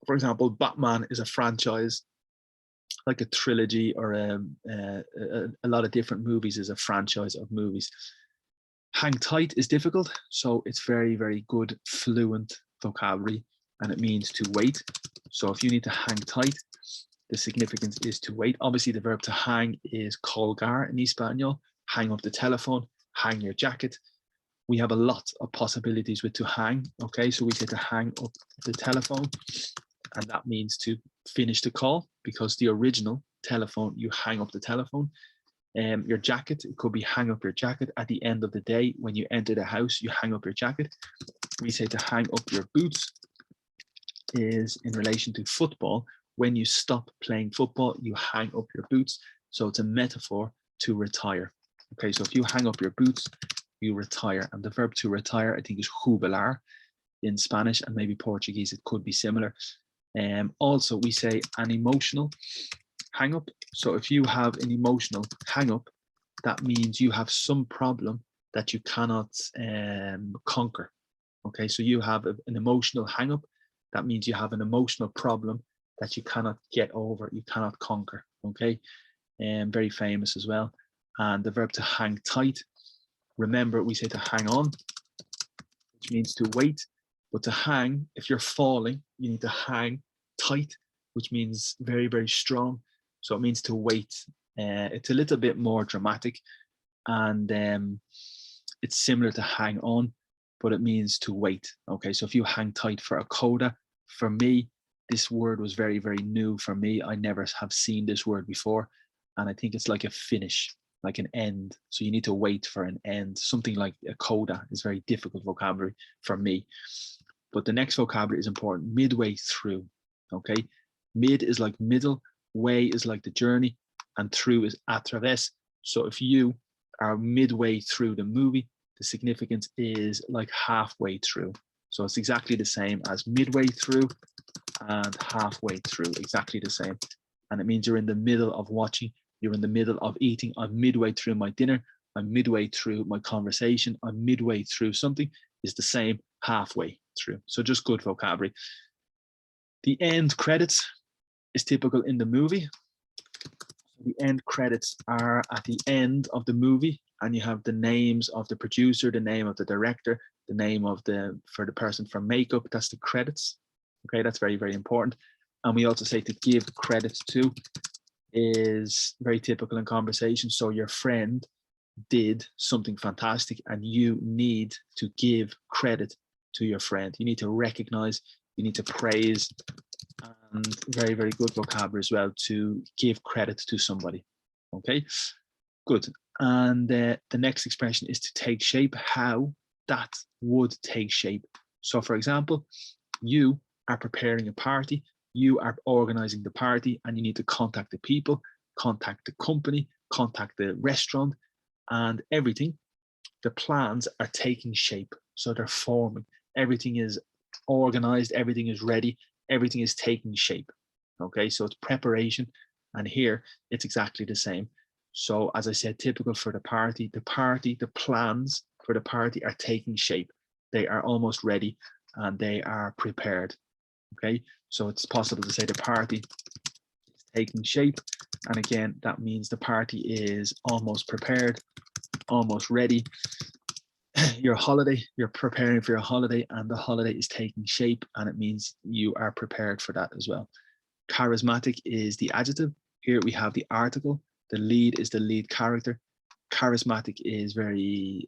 Speaker 1: For example, Batman is a franchise, like a trilogy, or a lot of different movies is a franchise of movies. Hang tight is difficult, so it's very, very good fluent vocabulary, and it means to wait. So if you need to hang tight, the significance is to wait. Obviously, the verb to hang is colgar in Espanol, hang up the telephone, hang your jacket. We have a lot of possibilities with to hang. Okay, so we say to hang up the telephone, and that means to finish the call, because the original telephone, you hang up the telephone. Your jacket, it could be hang up your jacket. At the end of the day, when you enter the house, you hang up your jacket. We say to hang up your boots is in relation to football. When you stop playing football, you hang up your boots. So it's a metaphor to retire. Okay, so if you hang up your boots, you retire. And the verb to retire, I think, is jubilar in Spanish, and maybe Portuguese, it could be similar. Also, we say an emotional hang up. So if you have an emotional hang up, that means you have some problem that you cannot conquer. Okay, so you have an emotional hang up. That means you have an emotional problem that you cannot get over, you cannot conquer. Okay, very famous as well. And the verb to hang tight, remember, we say to hang on, which means to wait. But to hang, if you're falling, you need to hang tight, which means very, very strong. So it means to wait. It's a little bit more dramatic, and it's similar to hang on, but it means to wait. Okay, so if you hang tight for a coda, for me, this word was very, very new for me. I never have seen this word before, and I think it's like a finish, like an end. So you need to wait for an end. Something like a coda is very difficult vocabulary for me. But the next vocabulary is important, midway through. Okay, mid is like middle, way is like the journey, and through is a través. So if you are midway through the movie, the significance is like halfway through. So it's exactly the same as midway through and halfway through, exactly the same. And it means you're in the middle of watching, you're in the middle of eating. I'm midway through my dinner, I'm midway through my conversation, I'm midway through something, is the same halfway through. So just good vocabulary. The end credits is typical in the movie. The end credits are at the end of the movie, and you have the names of the producer, the name of the director, the name of the person for makeup. That's the credits. Okay, that's very, very important. And we also say to give credits to is very typical in conversation. So your friend did something fantastic, and you need to give credit to your friend. You need to recognize, you need to praise, and very, very good vocabulary as well to give credit to somebody. Okay, good. And the next expression is to take shape, how that would take shape. So for example, you are preparing a party, you are organizing the party, and you need to contact the people, contact the company, contact the restaurant, and everything. The plans are taking shape, so they're forming. Everything is organized, everything is ready, everything is taking shape. Okay, so it's preparation, and here it's exactly the same. So as I said, typical for the party, the plans for the party are taking shape. they are almost ready and they are prepared. Okay, so it's possible to say the party is taking shape. And again, that means the party is almost prepared, almost ready. Your holiday, you're preparing for your holiday and the holiday is taking shape, and it means you are prepared for that as well. Charismatic is the adjective. Here we have the article. The lead is the lead character. Charismatic is very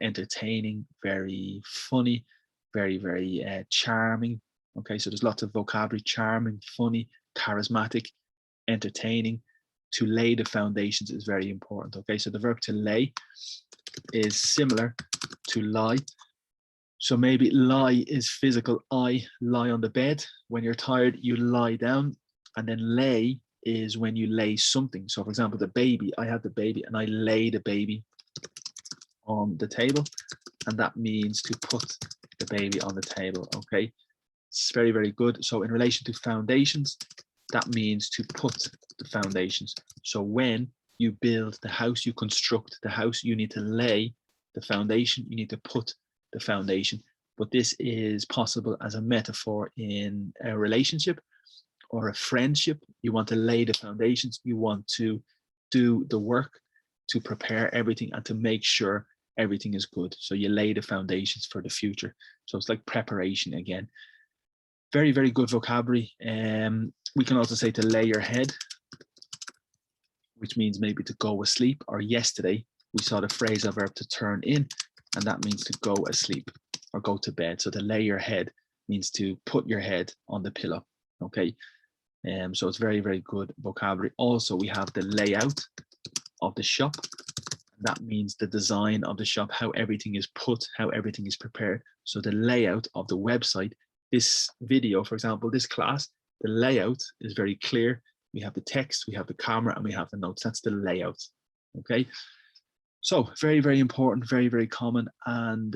Speaker 1: entertaining, very funny, very charming. Okay, so there's lots of vocabulary: charming, funny, charismatic, entertaining. To lay the foundations is very important. Okay, so the verb to lay is similar to lie. So maybe lie is physical. I lie on the bed. When you're tired, you lie down. And then lay is when you lay something. So for example, the baby, I have the baby and I lay the baby on the table. And that means to put the baby on the table. Okay, it's very good. So in relation to foundations, that means to put the foundations. So when you build the house, you construct the house, you need to lay the foundation, you need to put the foundation. But this is possible as a metaphor in a relationship or a friendship. You want to lay the foundations, you want to do the work to prepare everything and to make sure everything is good. So you lay the foundations for the future. So it's like preparation again. Very good vocabulary. We can also say to lay your head, which means maybe to go asleep. Or yesterday we saw the phrasal verb to turn in, and that means to go asleep or go to bed. So to lay your head means to put your head on the pillow. Okay, so it's very good vocabulary. Also, we have the layout of the shop. That means the design of the shop, how everything is put, how everything is prepared. So the layout of the website, this video, for example, this class, the layout is very clear. We have the text, we have the camera, and we have the notes. That's the layout. Okay, so very important, very common, and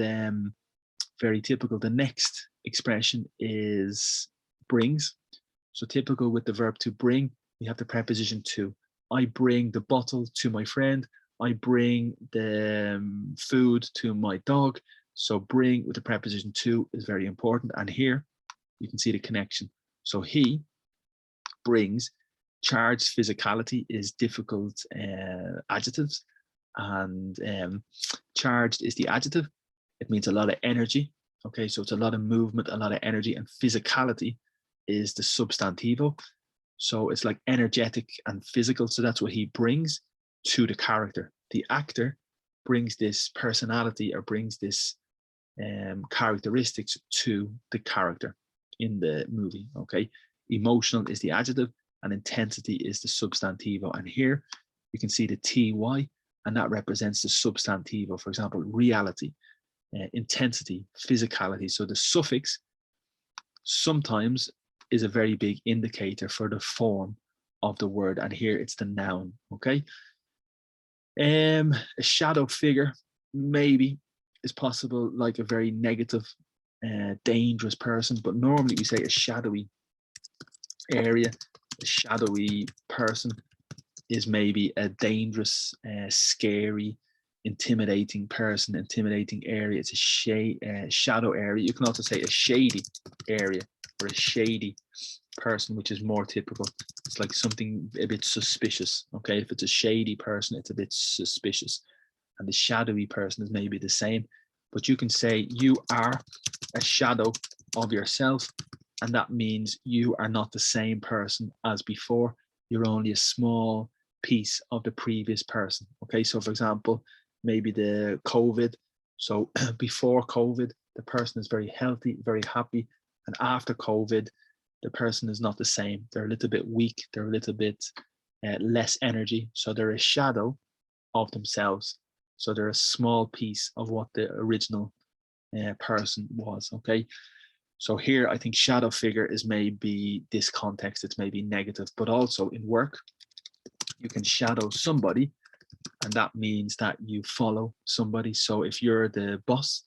Speaker 1: very typical. The next expression is brings. So typical with the verb to bring, we have the preposition to. I bring the bottle to my friend. I bring the food to my dog. So bring with the preposition to is very important. And here you can see the connection. So he brings. Charged physicality is difficult adjectives, and charged is the adjective. It means a lot of energy. Okay, so it's a lot of movement, a lot of energy, and physicality is the substantivo. So it's like energetic and physical. So that's what he brings to the character. The actor brings this personality or brings this characteristics to the character in the movie. Okay, emotional is the adjective and intensity is the substantivo. And here you can see the ty, and that represents the substantivo. For example, reality, intensity, physicality. So the suffix sometimes is a very big indicator for the form of the word, and here it's the noun. Okay, a shadow figure maybe is possible, like a very negative, dangerous person, but normally we say a shadowy area. A shadowy person is maybe a dangerous, scary, intimidating person, intimidating area. It's a shadow area. You can also say a shady area or a shady person, which is more typical. It's like something a bit suspicious. Okay, if it's a shady person, it's a bit suspicious. And the shadowy person is maybe the same. But you can say you are a shadow of yourself. And that means you are not the same person as before. You're only a small piece of the previous person. Okay, so for example, maybe the COVID. So before COVID, the person is very healthy, very happy. And after COVID, the person is not the same. They're a little bit weak. They're a little bit less energy. So they're a shadow of themselves. So they're a small piece of what the original person was. Okay. So here, I think shadow figure is maybe this context, it's maybe negative, but also in work, you can shadow somebody, and that means that you follow somebody. So if you're the boss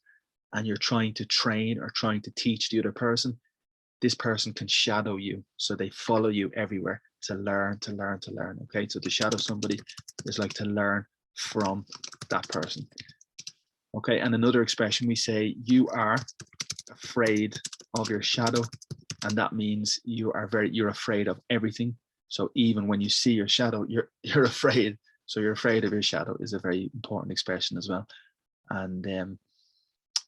Speaker 1: and you're trying to train or trying to teach the other person, this person can shadow you. So they follow you everywhere to learn. Okay, so to shadow somebody is like to learn from that person. Okay, and another expression we say, you are afraid of your shadow, and that means you're afraid of everything. So even when you see your shadow, you're afraid. So you're afraid of your shadow is a very important expression as well. And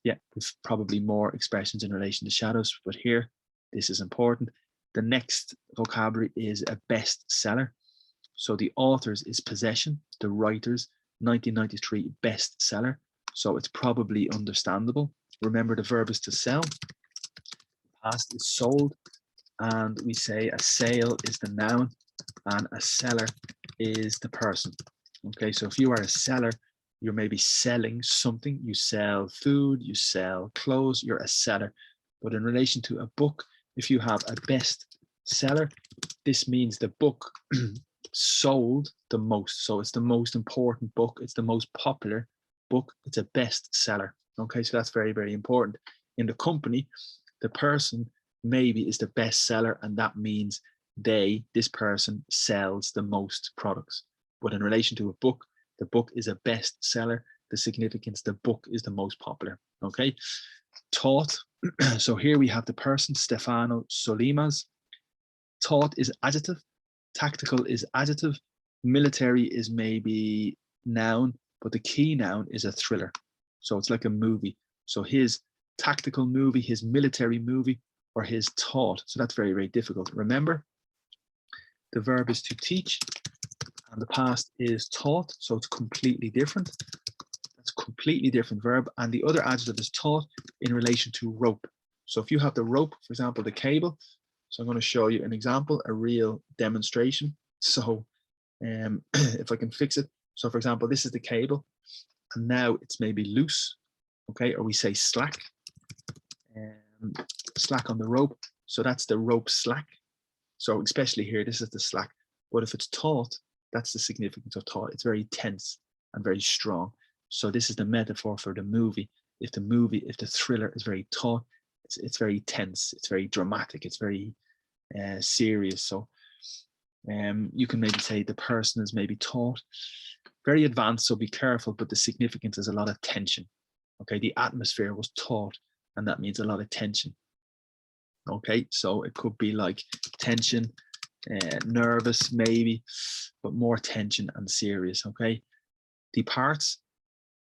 Speaker 1: yeah, there's probably more expressions in relation to shadows, but here, this is important. The next vocabulary is a bestseller. So the author's is possession, the writer's 1993 bestseller. So it's probably understandable. Remember, the verb is to sell. Past is sold. And we say a sale is the noun and a seller is the person. Okay, so if you are a seller, you're maybe selling something. You sell food, you sell clothes, you're a seller. But in relation to a book, if you have a bestseller, this means the book sold the most. So it's the most important book. It's the most popular book. It's a bestseller. Okay, so that's very, very important. In the company, the person maybe is the best seller, and that means this person sells the most products. But in relation to a book, the book is a bestseller. The significance, the book is the most popular. Okay, taught. So here we have the person, Stefano Solimas. Taught is adjective. Tactical is adjective. Military is maybe noun, but the key noun is a thriller. So it's like a movie. So his tactical movie, his military movie, or his taught. So that's very, very difficult. Remember, the verb is to teach, and the past is taught. So it's completely different. That's a completely different verb. And the other adjective is taught in relation to rope. So if you have the rope, for example, the cable. So I'm going to show you an example, a real demonstration. So if I can fix it. So for example, this is the cable, and now it's maybe loose. Okay, or we say slack. Slack on the rope. So that's the rope slack. So especially here, this is the slack. But if it's taut, that's the significance of taut. It's very tense and very strong. So this is the metaphor for the movie. If the thriller is very taut, it's very tense, it's very dramatic, it's very serious. So you can maybe say the person is maybe taut, very advanced, so be careful, but the significance is a lot of tension. Okay, the atmosphere was taut, and that means a lot of tension. Okay, so it could be like tension, nervous maybe, but more tension and serious. Okay, departs.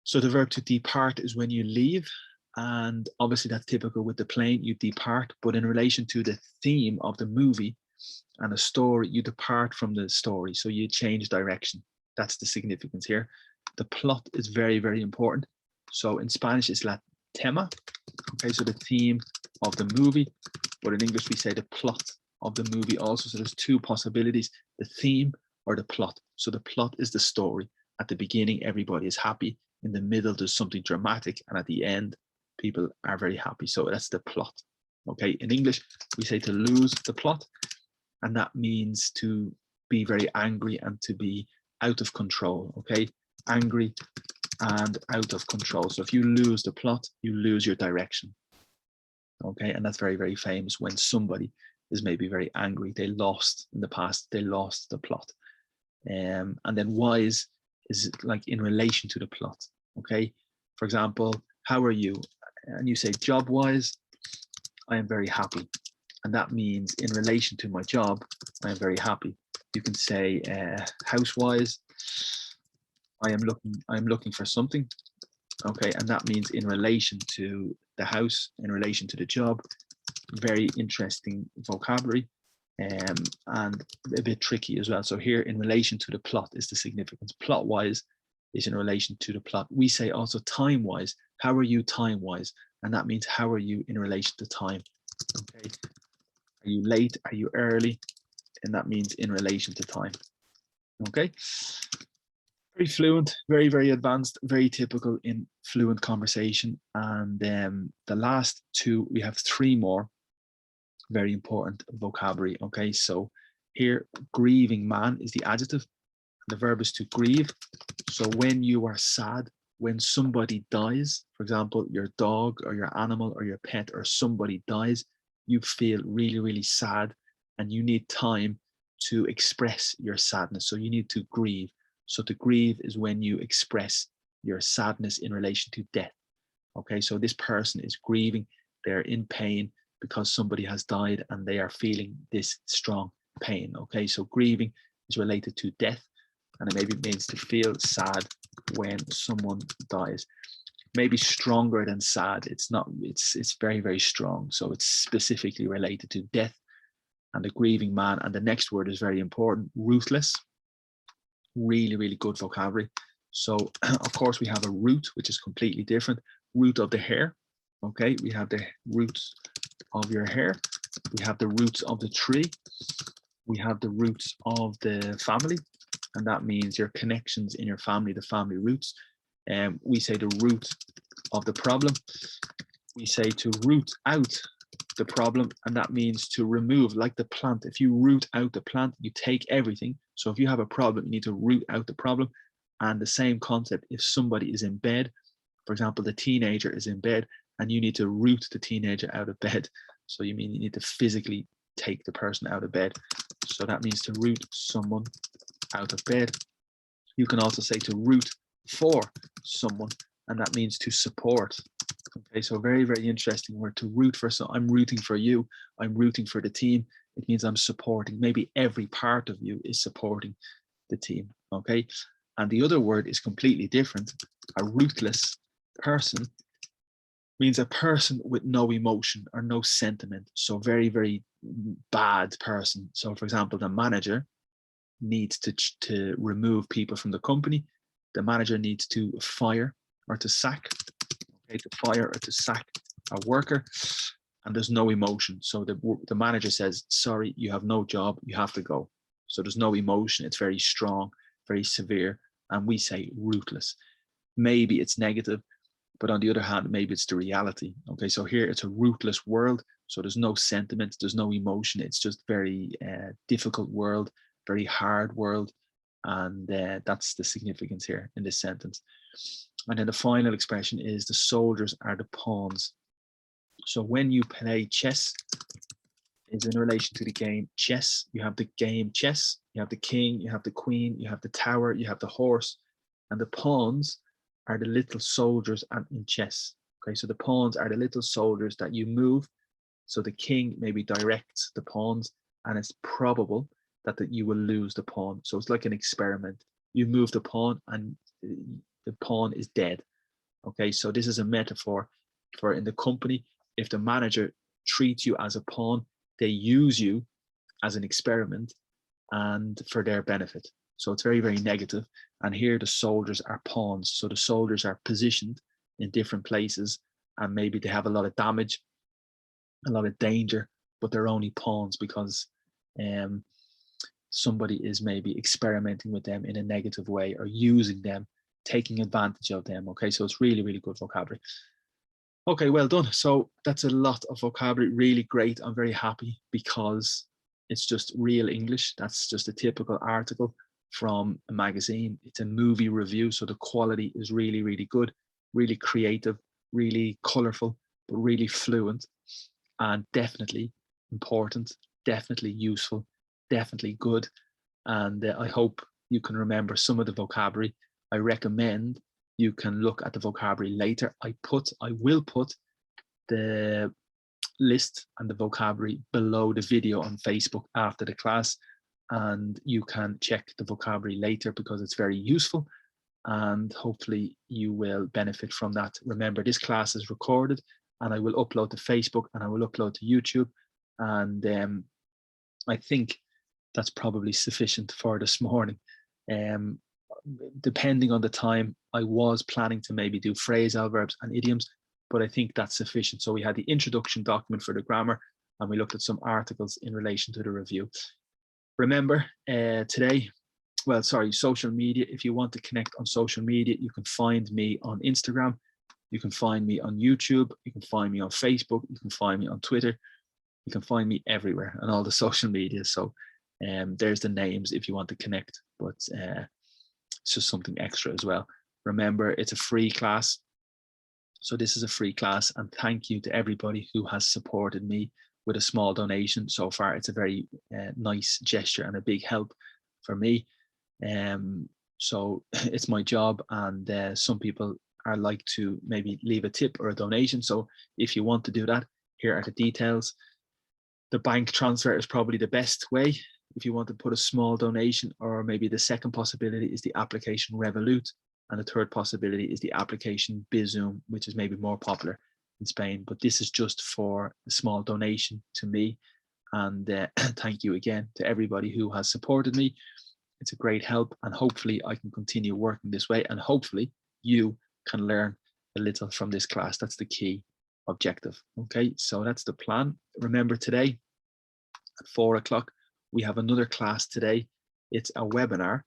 Speaker 1: So the verb to depart is when you leave, and obviously that's typical with the plane, you depart, but in relation to the theme of the movie and a story, you depart from the story, so you change direction. That's the significance here. The plot is very, very important. So in Spanish it's la tema. Okay, so the theme of the movie, but in English we say the plot of the movie also. So there's two possibilities, the theme or the plot. So the plot is the story. At the beginning, everybody is happy. In the middle, there's something dramatic. And at the end, people are very happy. So that's the plot. Okay, in English, we say to lose the plot. And that means to be very angry and to be out of control. Okay, angry and out of control. So if you lose the plot, you lose your direction. Okay, and that's very, very famous when somebody is maybe very angry. They lost in the past, they lost the plot. And then wise is like in relation to the plot. Okay, for example, how are you? And you say job wise, I am very happy. And that means in relation to my job, I am very happy. You can say house wise, I am looking for something. Okay, and that means in relation to the house, in relation to the job. Very interesting vocabulary and a bit tricky as well. So here in relation to the plot is the significance. Plot wise is in relation to the plot. We say also time wise, how are you time wise? And that means how are you in relation to time? Okay, are you late? Are you early? And that means in relation to time. Okay, very fluent, very, very advanced, very typical in fluent conversation. And the last two, we have three more very important vocabulary. Okay, so here, grieving man is the adjective. The verb is to grieve. So when you are sad, when somebody dies, for example, your dog or your animal or your pet or somebody dies, you feel really, really sad and you need time to express your sadness. So you need to grieve. So to grieve is when you express your sadness in relation to death. Okay, so this person is grieving, they're in pain because somebody has died and they are feeling this strong pain. Okay, so grieving is related to death, and it maybe means to feel sad when someone dies. Maybe stronger than sad. It's not, it's very, very strong. So it's specifically related to death and the grieving man. And the next word is very important, ruthless. Really, really good vocabulary. So of course we have a root, which is completely different. Root of the hair. Okay, we have the roots of your hair. We have the roots of the tree. We have the roots of the family. And that means your connections in your family, the family roots. We say the root of the problem. We say to root out the problem, and that means to remove, like the plant. If you root out the plant, you take everything. So if you have a problem, you need to root out the problem. And the same concept, if somebody is in bed, for example, the teenager is in bed and you need to root the teenager out of bed. So you mean you need to physically take the person out of bed. So that means to root someone out of bed. You can also say to root for someone, and that means to support. Okay, so very, very interesting word, to root for. So I'm rooting for you, I'm rooting for the team. It means I'm supporting. Maybe every part of you is supporting the team. Okay, and the other word is completely different. A ruthless person means a person with no emotion or no sentiment. So very, very bad person. So for example, the manager needs to remove people from the company. The manager needs to fire or to sack, okay, to fire or to sack a worker, and there's no emotion. So the manager says, sorry, you have no job, you have to go. So there's no emotion. It's very strong, very severe, and we say ruthless. Maybe it's negative, but on the other hand, maybe it's the reality. Okay, so here it's a ruthless world. So there's no sentiment, there's no emotion. It's just very difficult world, very hard world. And that's the significance here in this sentence. And then the final expression is the soldiers are the pawns. So when you play chess, is in relation to the game chess. You have the game chess, you have the king, you have the queen, you have the tower, you have the horse, and the pawns are the little soldiers in chess. Okay, so the pawns are the little soldiers that you move. So the king maybe directs the pawns, and it's probable that you will lose the pawn. So it's like an experiment. You move the pawn and the pawn is dead. Okay, so this is a metaphor for in the company. If the manager treats you as a pawn, they use you as an experiment and for their benefit. So it's very, very negative. And here the soldiers are pawns. So the soldiers are positioned in different places, and maybe they have a lot of damage, a lot of danger, but they're only pawns because somebody is maybe experimenting with them in a negative way or using them, taking advantage of them. Okay, so it's really, really good vocabulary. Okay, well done. So that's a lot of vocabulary, really great. I'm very happy because it's just real English. That's just a typical article from a magazine. It's a movie review, so the quality is really, really good, really creative, really colorful, but really fluent, and definitely important, definitely useful, definitely good. And I hope you can remember some of the vocabulary. I recommend you can look at the vocabulary later. I will put the list and the vocabulary below the video on Facebook after the class, and you can check the vocabulary later because it's very useful, and hopefully you will benefit from that. Remember, this class is recorded and I will upload to Facebook and I will upload to YouTube, and I think that's probably sufficient for this morning. Depending on the time, I was planning to maybe do phrasal verbs and idioms, but I think that's sufficient. So we had the introduction document for the grammar, and we looked at some articles in relation to the review. Remember, social media. If you want to connect on social media, you can find me on Instagram, you can find me on YouTube, you can find me on Facebook, you can find me on Twitter, you can find me everywhere on all the social media. So there's the names if you want to connect, but it's just something extra as well. Remember, it's a free class. So this is a free class, and thank you to everybody who has supported me with a small donation so far. It's a very nice gesture and a big help for me. So it's my job, and some people are like to maybe leave a tip or a donation. So if you want to do that, here are the details. The bank transfer is probably the best way if you want to put a small donation, or maybe the second possibility is the application Revolut, and the third possibility is the application Bizum, which is maybe more popular in Spain. But this is just for a small donation to me. And thank you again to everybody who has supported me. It's a great help, and hopefully I can continue working this way, and hopefully you can learn a little from this class. That's the key objective. Okay, so that's the plan. Remember, today at 4 o'clock, we have another class today. It's a webinar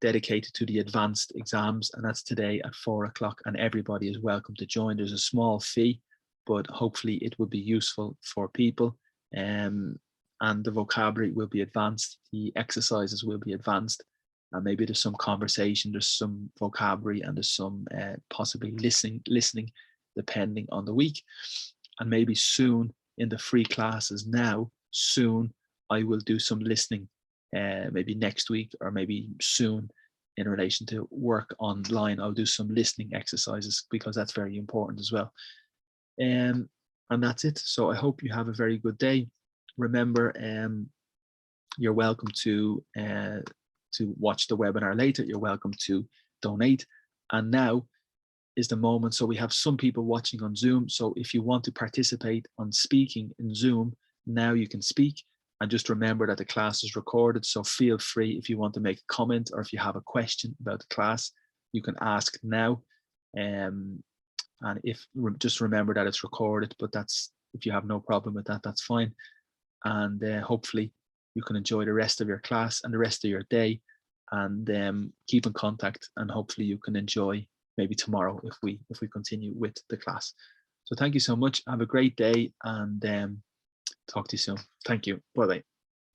Speaker 1: dedicated to the advanced exams, and that's today at 4 o'clock, and everybody is welcome to join. There's a small fee, but hopefully it will be useful for people. And the vocabulary will be advanced, the exercises will be advanced, and maybe there's some conversation, there's some vocabulary, and there's some possibly listening, depending on the week. And maybe soon in the free classes now, soon I will do some listening, maybe next week, or maybe soon in relation to work online. I'll do some listening exercises, because that's very important as well. And that's it. So I hope you have a very good day. Remember, you're welcome to watch the webinar later. You're welcome to donate. And now is the moment. So we have some people watching on Zoom. So if you want to participate on speaking in Zoom, now you can speak. And just remember that the class is recorded. So feel free, if you want to make a comment, or if you have a question about the class, you can ask now. And if just remember that it's recorded, but that's, if you have no problem with that, that's fine. And hopefully you can enjoy the rest of your class and the rest of your day, and keep in contact, and hopefully you can enjoy maybe tomorrow if we continue with the class. So thank you so much. Have a great day, and talk to you soon. Thank you. Bye-bye.